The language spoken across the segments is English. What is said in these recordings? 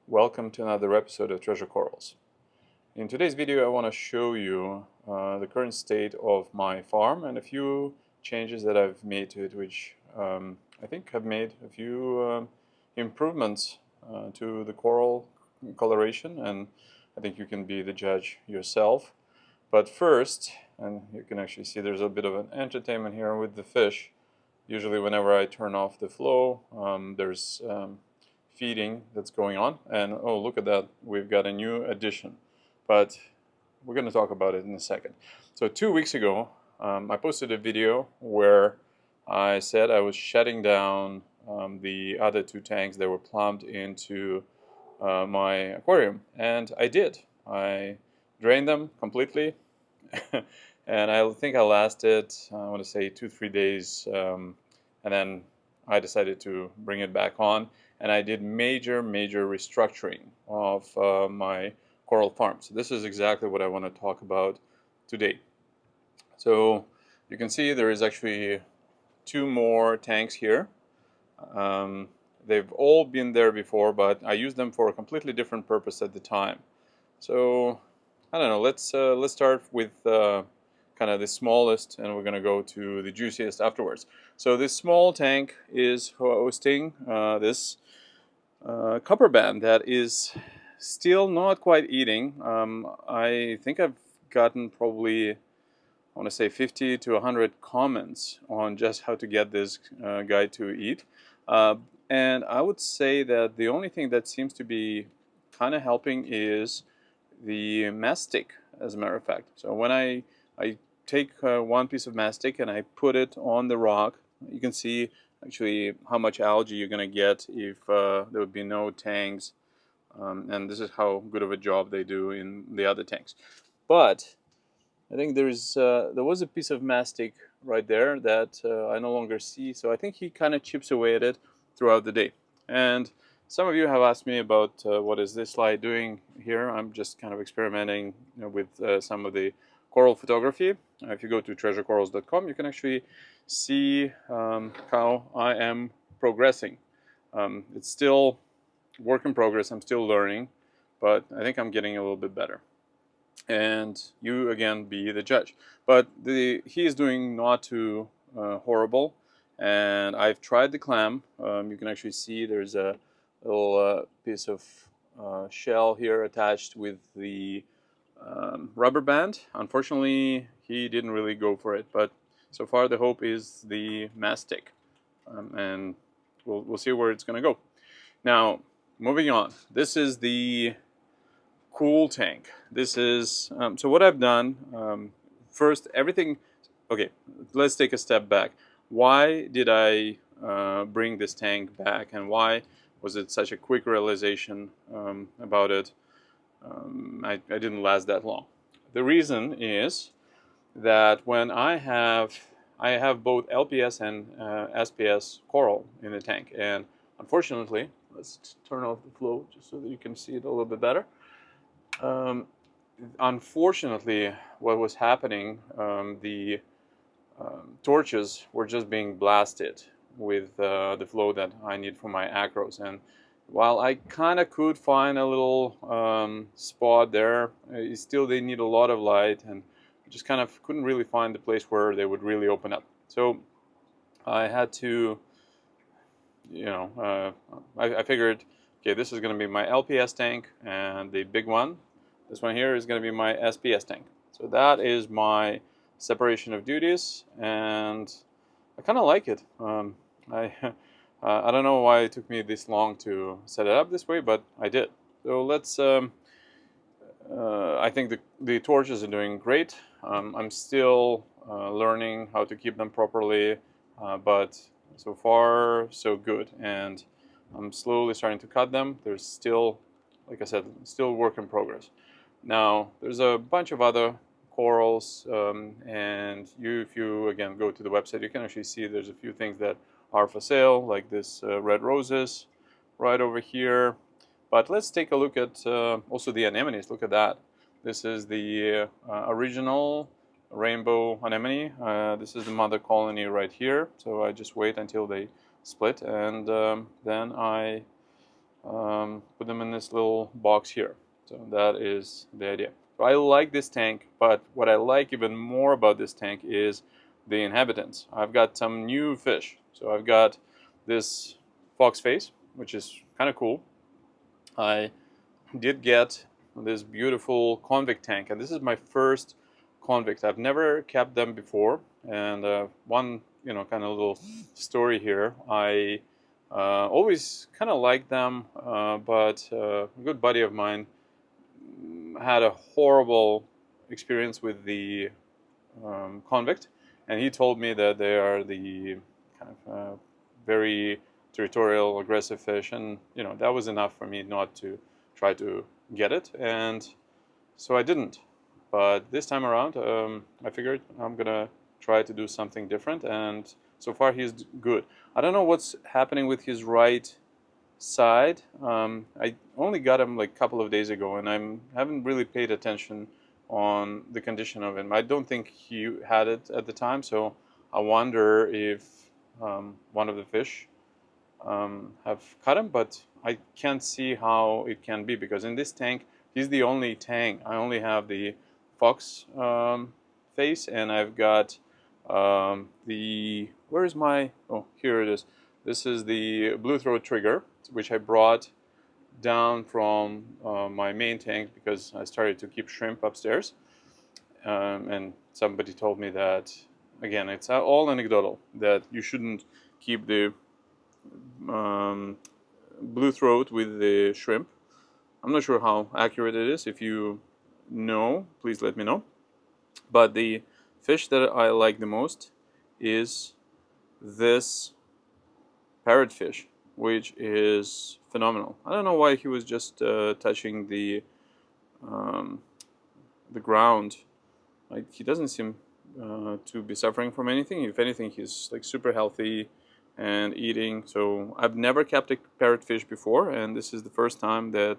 Welcome to another episode of Treasure Corals. In today's video I want to show you the current state of my farm and a few changes that I've made to it, which I think have made a few improvements to the coral coloration, and I think you can be the judge yourself. But first, and you can actually see there's a bit of an entertainment here with the fish. Usually whenever I turn off the flow, there's feeding that's going on, and oh, look at that, we've got a new addition, but we're going to talk about it in a second. So 2 weeks ago I posted a video where I said I was shutting down the other two tanks that were plumbed into my aquarium, and I did. I drained them completely and I think I lasted, I want to say 2-3 days, and then I decided to bring it back on, and I did major restructuring of my coral farm. So this is exactly what I want to talk about today. So you can see there is actually 2 more tanks here. They've all been there before, but I used them for a completely different purpose at the time. So I don't know, let's start with kind of the smallest, and we're going to go to the juiciest afterwards. So this small tank is hosting this copper band that is still not quite eating. I think I've gotten probably, I want to say 50 to 100 comments on just how to get this guy to eat. And I would say that the only thing that seems to be kind of helping is the mastic, as a matter of fact. So when I take one piece of mastic and I put it on the rock, you can see actually how much algae you're going to get if there would be no tanks, and this is how good of a job they do in the other tanks. But I think there was a piece of mastic right there that I no longer see, so I think he kind of chips away at it throughout the day. And some of you have asked me about what is this slide doing here. I'm just kind of experimenting with some of the coral photography. If you go to treasurecorals.com, you can actually see how I am progressing. It's still work in progress. I'm still learning, but I think I'm getting a little bit better. And you, again, be the judge. But he is doing not too horrible. And I've tried the clam. You can actually see there's a little piece of shell here attached with the rubber band. Unfortunately, he didn't really go for it, but so far the hope is the mastic, and we'll see where it's going to go. Now, moving on, this is the cool tank. This is so what I've done, first, everything. Okay, let's take a step back. Why did I bring this tank back, and why was it such a quick realization about it? I didn't last that long. The reason is that when I have both LPS and SPS coral in the tank, and unfortunately, let's turn off the flow just so that you can see it a little bit better. Unfortunately, what was happening, the torches were just being blasted with the flow that I need for my acros, and while I kind of could find a little spot there, still they need a lot of light, and I just kind of couldn't really find the place where they would really open up. So I had to, I figured, okay, this is going to be my LPS tank, and the big one, this one here, is going to be my SPS tank. So that is my separation of duties, and I kind of like it. I don't know why it took me this long to set it up this way, but I did. So let's, I think the torches are doing great. I'm still learning how to keep them properly, but so far so good. And I'm slowly starting to cut them. There's still, like I said, still work in progress. Now, there's a bunch of other corals, and if you again go to the website, you can actually see there's a few things that are for sale, like this red roses right over here. But let's take a look at also the anemones. Look at that. This is the original rainbow anemone. This is the mother colony right here. So I just wait until they split, and then I put them in this little box here. So that is the idea. So I like this tank, but what I like even more about this tank is the inhabitants. I've got some new fish. So I've got this fox face, which is kind of cool. I did get this beautiful convict tank, and this is my first convict. I've never kept them before, and one kind of little story here. I always kind of liked them, but a good buddy of mine had a horrible experience with the convict, and he told me that they are the kind of very territorial, aggressive fish, and that was enough for me not to try to get it, and so I didn't. But this time around, I figured I'm gonna try to do something different, and so far he's good. I don't know what's happening with his right side. I only got him like a couple of days ago, and I haven't really paid attention on the condition of him. I don't think he had it at the time, so I wonder if one of the fish have cut him, but I can't see how it can be, because in this tank, he's the only tank. I only have the fox face, and I've got where is my, oh, here it is. This is the blue throat trigger, which I brought down from my main tank because I started to keep shrimp upstairs. And somebody told me that, again, it's all anecdotal, that you shouldn't keep the blue throat with the shrimp. I'm not sure how accurate it is. If you know, please let me know. But the fish that I like the most is this parrotfish, which is phenomenal. I don't know why he was just touching the ground. Like, he doesn't seem to be suffering from anything. If anything, he's like super healthy and eating. So I've never kept a parrotfish before, and this is the first time that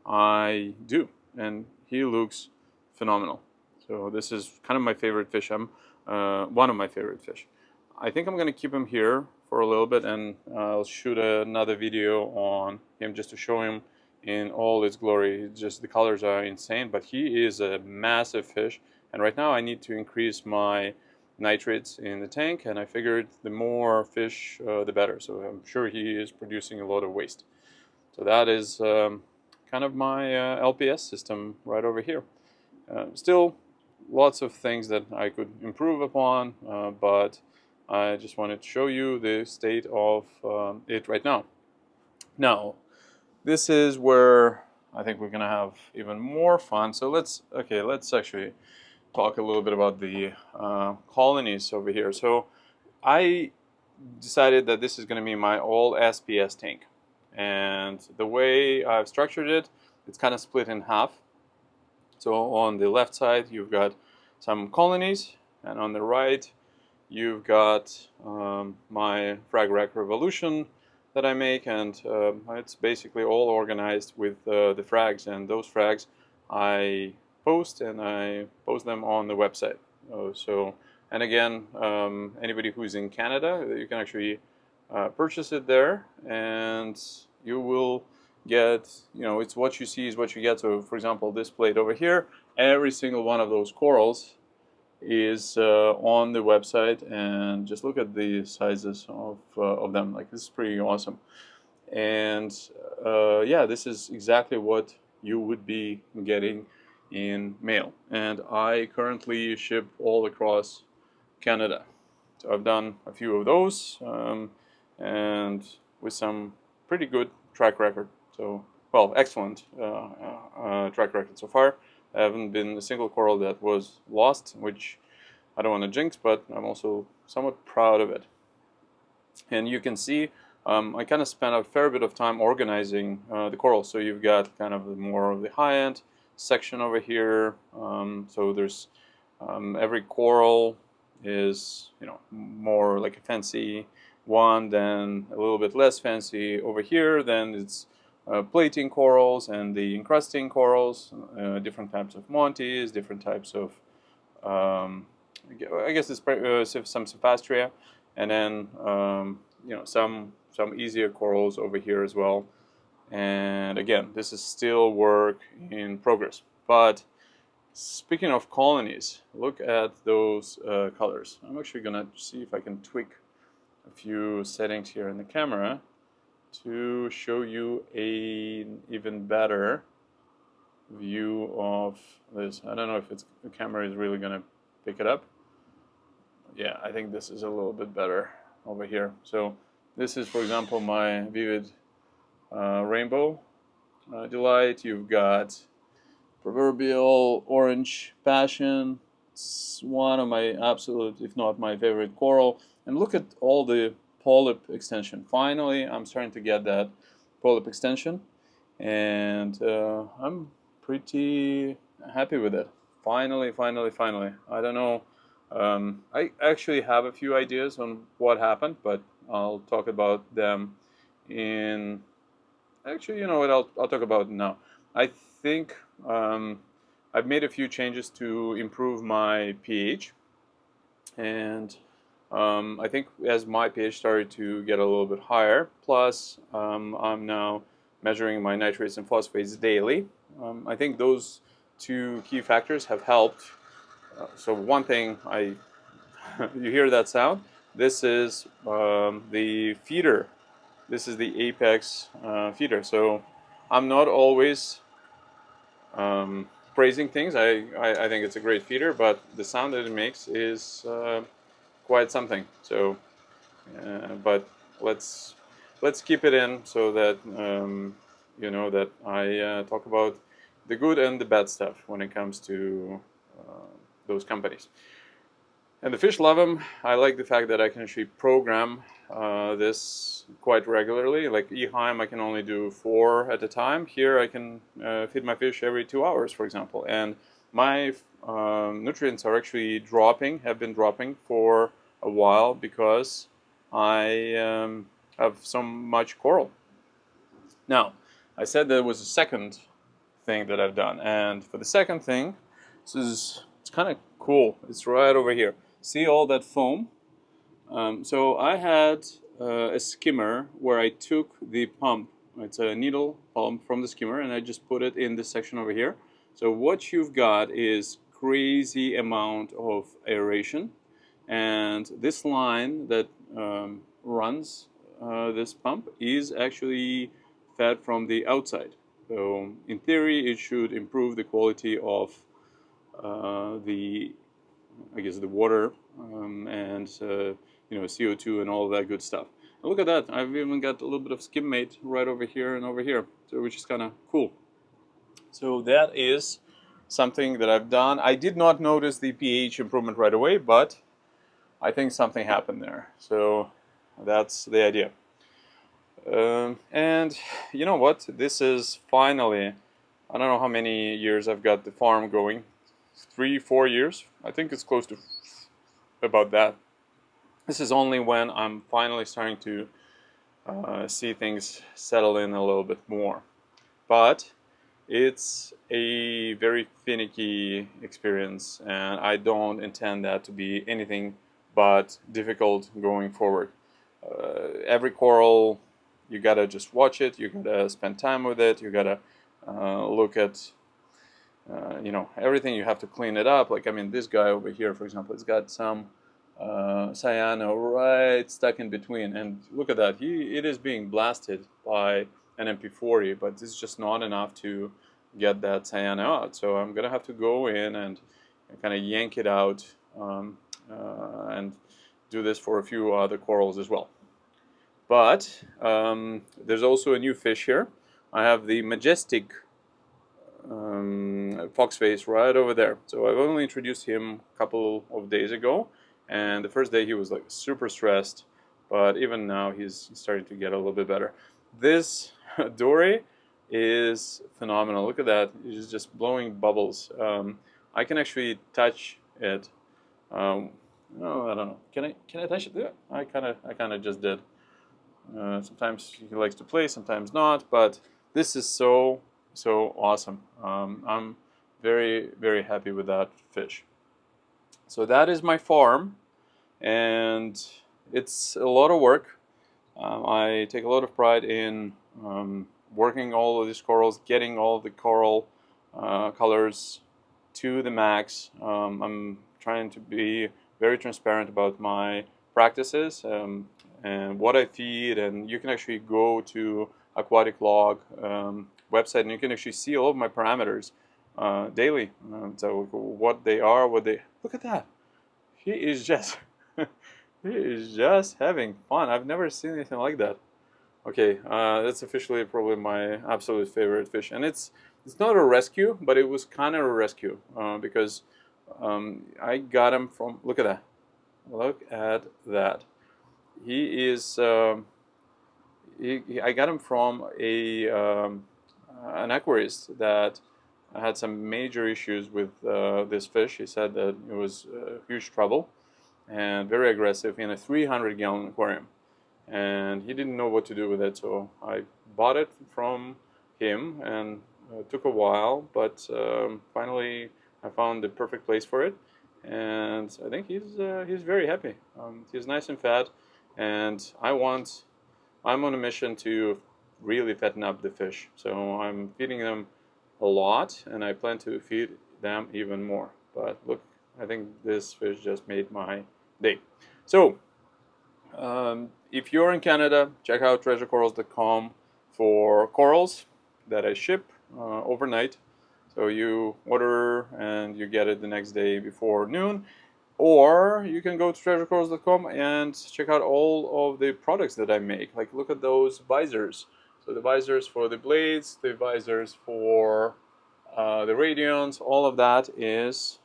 I do, and he looks phenomenal. So this is kind of my favorite fish. One of my favorite fish. I think I'm gonna keep him here for a little bit, and I'll shoot another video on him just to show him in all its glory. Just the colors are insane, but he is a massive fish, and right now I need to increase my nitrates in the tank, and I figured the more fish the better. So I'm sure he is producing a lot of waste. So that is kind of my LPS system right over here. Still lots of things that I could improve upon, but I just wanted to show you the state of it right now. Now, this is where I think we're gonna have even more fun. So let's actually talk a little bit about the colonies over here. So I decided that this is gonna be my all SPS tank, and the way I've structured it, it's kind of split in half. So on the left side you've got some colonies, and on the right you've got my frag rack revolution that I make, and it's basically all organized with the frags, and those frags I post them on the website. And again, anybody who's in Canada, you can actually purchase it there, and you will get, it's what you see is what you get. So for example, this plate over here, every single one of those corals is on the website, and just look at the sizes of them. Like, this is pretty awesome. And yeah, this is exactly what you would be getting in mail, and I currently ship all across Canada. So I've done a few of those, and with some pretty good track record. So, well, excellent track record so far. I haven't been a single coral that was lost, which I don't want to jinx, but I'm also somewhat proud of it. And you can see I kind of spent a fair bit of time organizing the corals. So you've got kind of more of the high-end section over here. So there's every coral is more like a fancy one, then a little bit less fancy over here. Then it's plating corals and the encrusting corals, different types of montes, different types of I guess it's some Sophastria, and then some easier corals over here as well. And again, this is still work in progress. But speaking of colonies, look at those colors. I'm actually gonna see if I can tweak a few settings here in the camera to show you an even better view of this. I don't know if the camera is really gonna pick it up. Yeah, I think this is a little bit better over here. So this is, for example, my vivid rainbow delight. You've got proverbial orange passion. It's one of my absolute, if not my favorite coral. And look at all the polyp extension. Finally, I'm starting to get that polyp extension, and I'm pretty happy with it. Finally. I don't know. I actually have a few ideas on what happened, but I'll talk about them in. Actually, you know what? I'll talk about it now. I think I've made a few changes to improve my pH, and I think as my pH started to get a little bit higher, plus I'm now measuring my nitrates and phosphates daily. I think those two key factors have helped. So one thing you hear that sound? This is the feeder. This is the apex feeder. So I'm not always praising things. I think it's a great feeder, but the sound that it makes is quite something. So, but let's keep it in so that you know that I talk about the good and the bad stuff when it comes to those companies. And the fish love them. I like the fact that I can actually program this quite regularly. Like Eheim, I can only do 4 at a time. Here I can feed my fish every 2 hours, for example. And my nutrients are actually have been dropping for a while because I have so much coral. Now, I said there was a second thing that I've done. And for the second thing, it's kind of cool. It's right over here. See all that foam? So I had a skimmer where I took the pump. It's a needle pump from the skimmer, and I just put it in this section over here. So what you've got is crazy amount of aeration, and this line that runs this pump is actually fed from the outside. So in theory, it should improve the quality of the water and you know, CO2 and all of that good stuff. And look at that! I've even got a little bit of skim mate right over here and over here, so which is kind of cool. So that is something that I've done. I did not notice the pH improvement right away, but I think something happened there. So that's the idea. And you know what? This is finally, I don't know how many years I've got the farm going. 3-4 years. I think it's close to about that. This is only when I'm finally starting to see things settle in a little bit more. But it's a very finicky experience, and I don't intend that to be anything but difficult going forward. Every coral, you gotta just watch it, you gotta spend time with it, you gotta look at you know, everything. You have to clean it up. Like, I mean, this guy over here, for example, it's got some cyano right stuck in between, and look at that. It is being blasted by an MP40, but it's just not enough to get that cyano out. So I'm gonna have to go in and kind of yank it out and do this for a few other corals as well. But there's also a new fish here. I have the majestic foxface right over there. So I've only introduced him a couple of days ago, and the first day he was like super stressed, but even now he's starting to get a little bit better. This dory is phenomenal. Look at that. It's just blowing bubbles. I can actually touch it. No, I don't know. Can I touch it? Yeah, I kind of just did. Sometimes he likes to play, sometimes not, but this is so awesome. I'm very happy with that fish. So that is my farm, and it's a lot of work. I take a lot of pride in working all of these corals, getting all the coral colors to the max. I'm trying to be very transparent about my practices and what I feed, and you can actually go to Aquatic Log website and you can actually see all of my parameters daily. So what they are, look at that. He is just he is just having fun. I've never seen anything like that. Okay, that's officially probably my absolute favorite fish, and it's not a rescue, but it was kind of a rescue because I got him from. Look at that! Look at that! He is. I got him from an aquarist that had some major issues with this fish. He said that it was huge trouble and very aggressive in a 300-gallon aquarium, and he didn't know what to do with it. So I bought it from him, and it took a while, but finally I found the perfect place for it, and I think he's very happy. He's nice and fat, and I'm on a mission to really fatten up the fish. So I'm feeding them a lot, and I plan to feed them even more. But look, I think this fish just made my day. So if you're in Canada, check out treasurecorals.com for corals that I ship overnight. So you order and you get it the next day before noon. Or you can go to treasurecorals.com and check out all of the products that I make. Like, look at those visors. So the visors for the blades, the visors for the radions, all of that is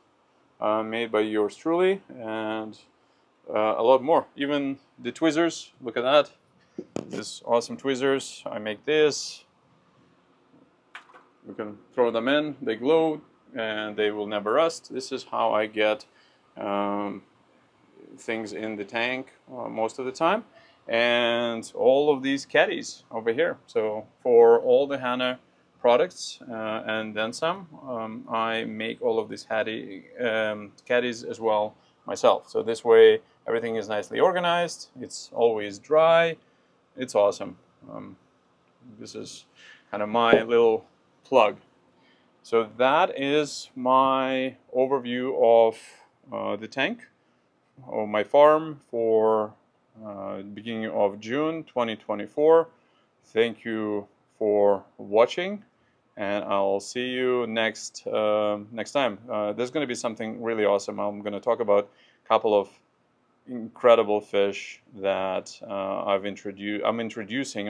made by yours truly, and a lot more. Even the tweezers, look at that. These awesome tweezers. I make this. You can throw them in, they glow, and they will never rust. This is how I get things in the tank most of the time, and all of these caddies over here. So for all the Hannah products and then some, I make all of these caddies as well myself. So this way everything is nicely organized, it's always dry, it's awesome. This is kind of my little plug. So that is my overview of the tank, or my farm for beginning of June 2024. Thank you for watching, and I'll see you next time. There's going to be something really awesome. I'm going to talk about a couple of incredible fish that I'm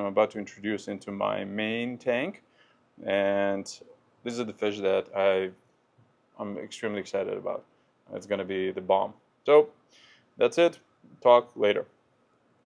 about to introduce into my main tank, and these are the fish that I'm extremely excited about. It's going to be the bomb. So that's it. Talk later.